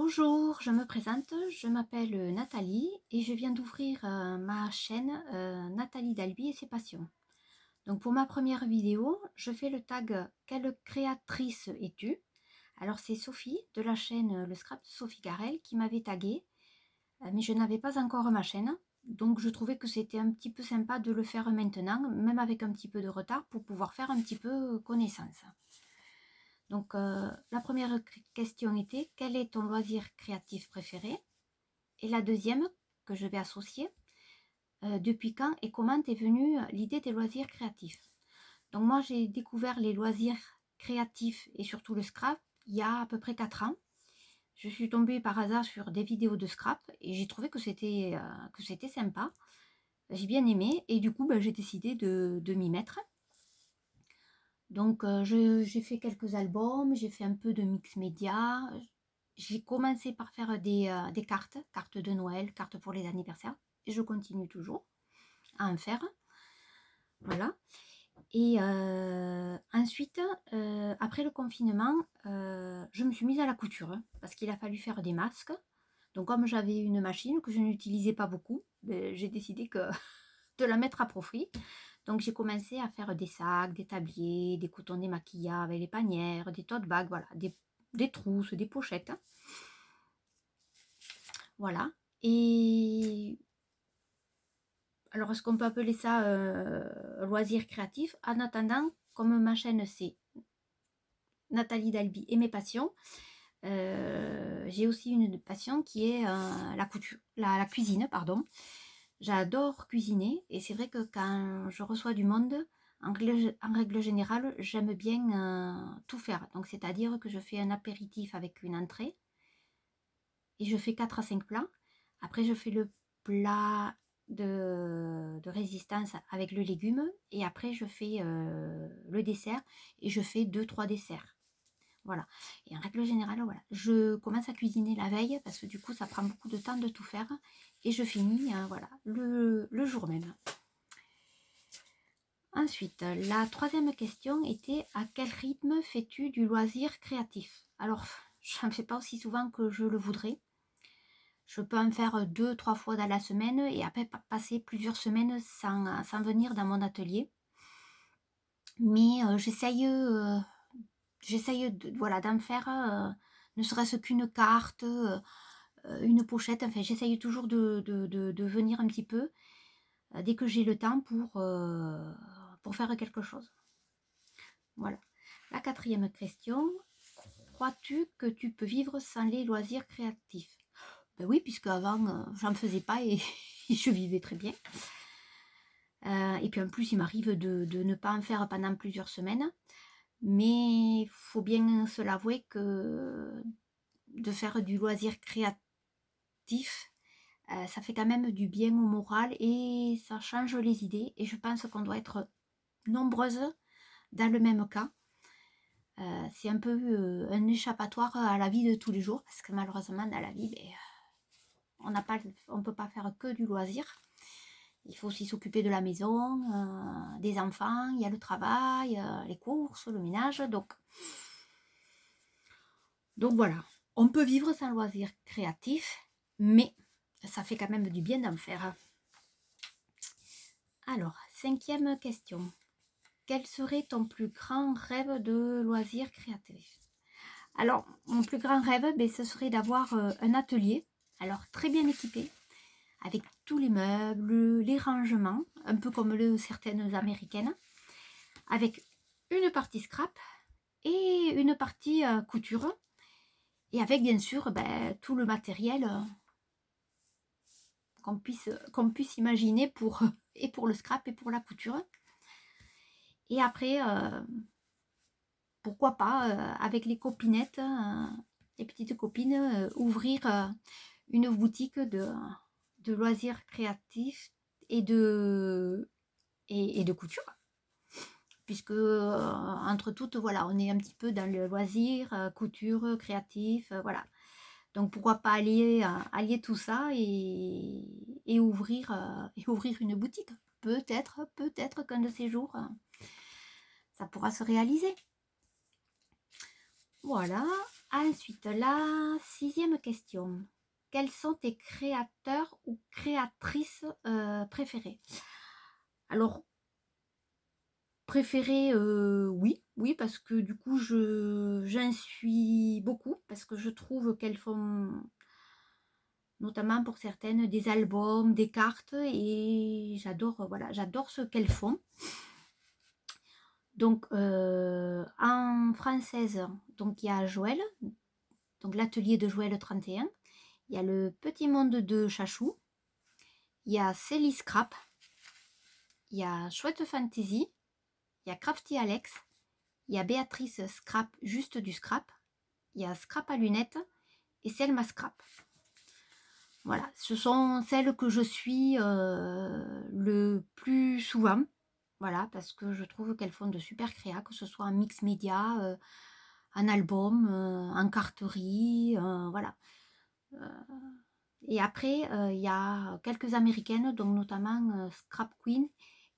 Bonjour, je me présente, je m'appelle Nathalie et je viens d'ouvrir ma chaîne Nathalie Dalby et ses passions. Donc pour ma première vidéo, je fais le tag quelle créatrice es-tu? Alors c'est Sophie de la chaîne Le Scrap de Sophie Garel qui m'avait tagué, mais je n'avais pas encore ma chaîne. Donc je trouvais que c'était un petit peu sympa de le faire maintenant, même avec un petit peu de retard, pour pouvoir faire un petit peu connaissance. Donc, la première question était, quel est ton loisir créatif préféré? Et la deuxième, que je vais associer, depuis quand et comment t'es venue l'idée des loisirs créatifs? Donc moi, j'ai découvert les loisirs créatifs et surtout le scrap il y a à peu près 4 ans. Je suis tombée par hasard sur des vidéos de scrap et j'ai trouvé que c'était sympa. J'ai bien aimé et du coup, j'ai décidé de m'y mettre. Donc, j'ai fait quelques albums, j'ai fait un peu de mix média. J'ai commencé par faire des cartes de Noël, cartes pour les anniversaires. Et je continue toujours à en faire. Voilà. Et ensuite, après le confinement, je me suis mise à la couture parce qu'il a fallu faire des masques. Donc, comme j'avais une machine que je n'utilisais pas beaucoup, j'ai décidé de la mettre à profit. Donc j'ai commencé à faire des sacs, des tabliers, des cotons démaquillables avec les panières, des tote bags, voilà, des trousses, des pochettes. Voilà. Et alors est-ce qu'on peut appeler ça loisir créatif? En attendant, comme ma chaîne c'est Nathalie Dalby et mes passions, j'ai aussi une passion qui est la couture, la cuisine, pardon. J'adore cuisiner et c'est vrai que quand je reçois du monde, en règle générale, j'aime bien tout faire. Donc c'est-à-dire que je fais un apéritif avec une entrée et je fais 4 à 5 plats. Après je fais le plat de résistance avec le légume et après je fais le dessert et je fais 2-3 desserts. Voilà. Et en règle générale, voilà, je commence à cuisiner la veille parce que du coup, ça prend beaucoup de temps de tout faire. Et je finis, voilà, le jour même. Ensuite, la troisième question était à quel rythme fais-tu du loisir créatif? Alors, je n'en fais pas aussi souvent que je le voudrais. Je peux en faire 2-3 fois dans la semaine et après passer plusieurs semaines sans venir dans mon atelier. Mais j'essaye voilà, d'en faire ne serait-ce qu'une carte, une pochette. Enfin, j'essaye toujours de venir un petit peu dès que j'ai le temps pour faire quelque chose. Voilà. La quatrième question, crois-tu que tu peux vivre sans les loisirs créatifs? Ben oui, puisque avant, j'en faisais pas et je vivais très bien. Et puis en plus, il m'arrive de ne pas en faire pendant plusieurs semaines. Mais il faut bien se l'avouer que de faire du loisir créatif, ça fait quand même du bien au moral et ça change les idées. Et je pense qu'on doit être nombreuses dans le même cas. C'est un peu un échappatoire à la vie de tous les jours parce que malheureusement dans la vie, on ne peut pas faire que du loisir. Il faut aussi s'occuper de la maison, des enfants, il y a le travail, les courses, le ménage. Donc voilà, on peut vivre sans loisir créatif, mais ça fait quand même du bien d'en faire. Alors, cinquième question. Quel serait ton plus grand rêve de loisir créatif? Alors, mon plus grand rêve, ce serait d'avoir un atelier, alors très bien équipé, avec tous les meubles, les rangements, un peu comme certaines américaines, avec une partie scrap et une partie couture, et avec bien sûr tout le matériel qu'on puisse imaginer et pour le scrap et pour la couture. Et après, pourquoi pas, avec les copinettes, les petites copines, ouvrir une boutique de loisirs créatifs et de couture. Puisque entre toutes, voilà, on est un petit peu dans le loisir, couture, créatif, voilà. Donc pourquoi pas allier tout ça et ouvrir une boutique. Peut-être qu'un de ces jours, ça pourra se réaliser. Voilà. Ensuite, la 6e question. Quels sont tes créateurs ou créatrices préférés? Alors, préférés, oui, parce que du coup, j'en suis beaucoup, parce que je trouve qu'elles font, notamment pour certaines, des albums, des cartes, et j'adore, voilà, j'adore ce qu'elles font. Donc, en française, donc il y a Joël, donc l'atelier de Joël 31. Il y a le Petit Monde de Chachou, il y a Célie Scrap, il y a Chouette Fantasy, il y a Crafty Alex, il y a Béatrice Scrap, juste du scrap, il y a Scrap à lunettes et Selma Scrap. Voilà, ce sont celles que je suis le plus souvent. Voilà, parce que je trouve qu'elles font de super créas, que ce soit en mix média, en album, en carterie, voilà. Et après, il y a quelques américaines, donc notamment Scrap Queen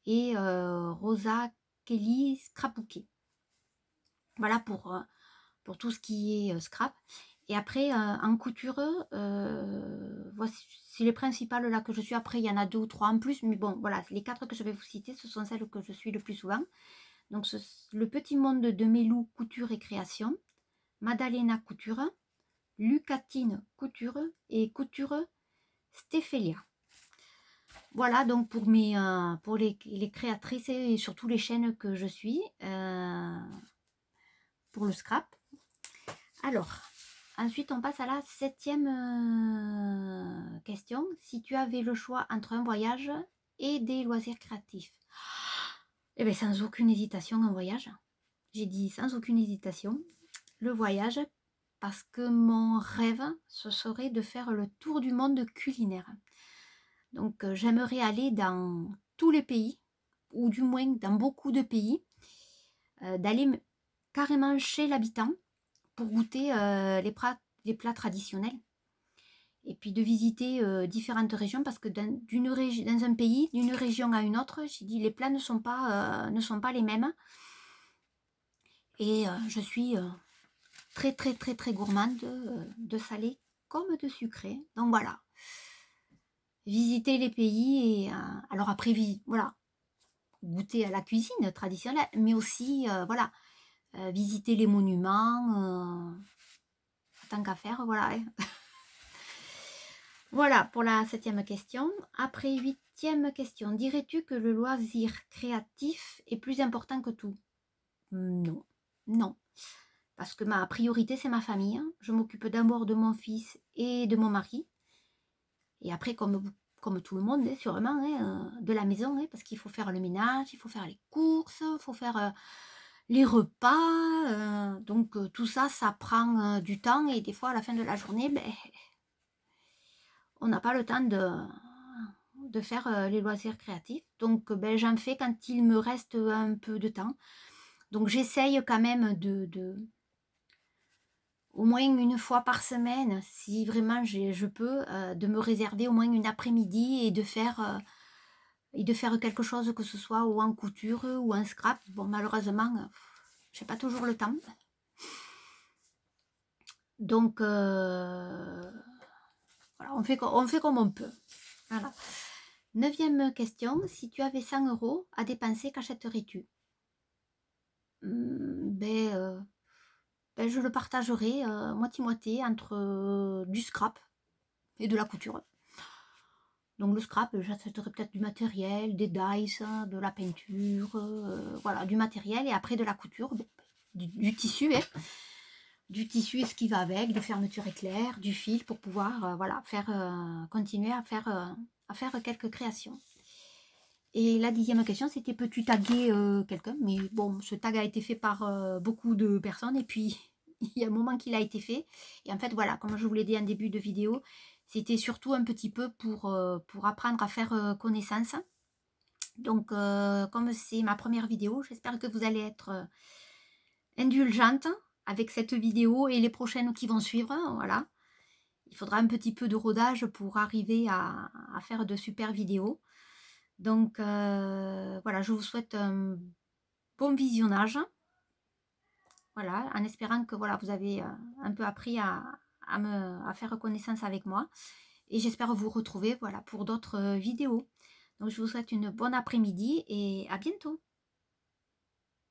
et Rosa Kelly Scrapbookie. Voilà pour tout ce qui est scrap. Et après, en couture, voici c'est les principales là que je suis. Après, il y en a 2 ou 3 en plus, mais bon, voilà, les 4 que je vais vous citer, ce sont celles que je suis le plus souvent. Donc, le Petit Monde de Mélou Couture et Création, Madalena Couture, Lucatine Couture et Couture Stéphélia. Voilà donc pour les créatrices et surtout les chaînes que je suis pour le scrap. Alors, ensuite on passe à la 7e question. Si tu avais le choix entre un voyage et des loisirs créatifs, eh bien sans aucune hésitation un voyage. J'ai dit sans aucune hésitation le voyage, parce que mon rêve, ce serait de faire le tour du monde culinaire. Donc j'aimerais aller dans tous les pays, ou du moins dans beaucoup de pays, d'aller carrément chez l'habitant pour goûter les plats traditionnels. Et puis de visiter différentes régions, parce que dans un pays, d'une région à une autre, j'ai dit les plats ne sont pas les mêmes. Et je suis très très très très gourmande de salé comme de sucré. Donc voilà, visiter les pays et alors après voilà, goûter à la cuisine traditionnelle, mais aussi voilà, visiter les monuments, tant qu'à faire, voilà. Hein. Voilà pour la 7e question. Après, 8e question. Dirais-tu que le loisir créatif est plus important que tout? Non, non. Parce que ma priorité, c'est ma famille. Je m'occupe d'abord de mon fils et de mon mari. Et après, comme tout le monde, hein, sûrement, hein, de la maison, hein, parce qu'il faut faire le ménage, il faut faire les courses, il faut faire les repas. Donc, tout ça, ça prend du temps. Et des fois, à la fin de la journée, ben, on n'a pas le temps de faire les loisirs créatifs. Donc, ben, j'en fais quand il me reste un peu de temps. Donc, j'essaye quand même au moins une fois par semaine, si vraiment je peux, de me réserver au moins une après-midi et de faire quelque chose, que ce soit ou en couture ou en scrap. Bon, malheureusement, j'ai pas toujours le temps. Donc, voilà, on fait comme on peut. Voilà. 9e question. Si tu avais 100 € à dépenser, qu'achèterais-tu? Ben, je le partagerai moitié-moitié entre du scrap et de la couture. Donc le scrap, j'achèterai peut-être du matériel, des dies, de la peinture, voilà, du matériel, et après de la couture, bon, du tissu, hein, du tissu et ce qui va avec, des fermetures éclairs, du fil pour pouvoir voilà, continuer à faire quelques créations. Et la 10e question, c'était peux-tu taguer quelqu'un? Mais bon, ce tag a été fait par beaucoup de personnes, et puis il y a un moment qu'il a été fait. Et en fait, voilà, comme je vous l'ai dit en début de vidéo, c'était surtout un petit peu pour apprendre à faire connaissance. Donc, comme c'est ma première vidéo, j'espère que vous allez être indulgente avec cette vidéo et les prochaines qui vont suivre. Voilà. Il faudra un petit peu de rodage pour arriver à faire de super vidéos. Donc, voilà, je vous souhaite un bon visionnage. Voilà, en espérant que voilà, vous avez un peu appris à faire connaissance avec moi. Et j'espère vous retrouver, voilà, pour d'autres vidéos. Donc je vous souhaite une bonne après-midi et à bientôt.